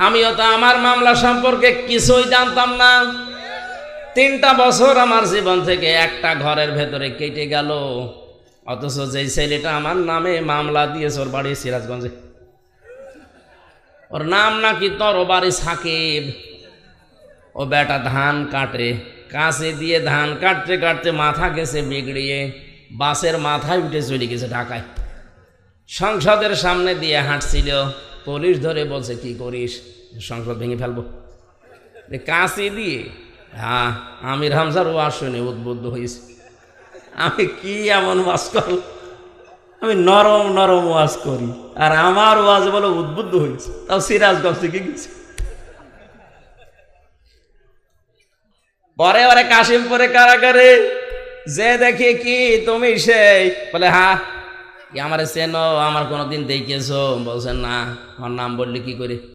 আমিও তো আমার মামলা সম্পর্কে কিছুই জানতাম না। 3টা বছর আমার জীবন থেকে একটা ঘরের ভেতরে কেটে গেল, অথচ যেই ছেলেটা আমার নামে মামলা দিয়েছে ওর বাড়ি সিরাজগঞ্জে। ওর নাম নাকি তরবারি সাকিব। ও বেটা ধান কাটে, কাছে দিয়ে ধান কাটতে কাটতে মাথা গেছে বিগড়িয়ে, বাসের মাথায় উঠে চলে গেছে ঢাকায়। সংসদের সামনে দিয়ে হাঁটছিল, পুলিশ ধরে বলছে কি করিস, সংসদ ভেঙে ফেলবো কাছে দিয়ে। হ্যাঁ, আমির হামজার ওয়াজ শুনে উদ্বুদ্ধ হয়েছে। আমি কি এমন ওয়াজ করব, আমি নরম নরম ওয়াজ করি, আর আমার ওয়াজ বলে উদ্বুদ্ধ হয়েছে, তাও সিরাজগঞ্জ থেকে গেছে। পরে ওরে কাশিমপুরে কারাগারে যে দেখি কি তুমি সেই, বলে হ্যাঁ আমার চেনো, আমার কোনোদিন দেখেছো? বলছেন না। আমার নাম বললে কি করে?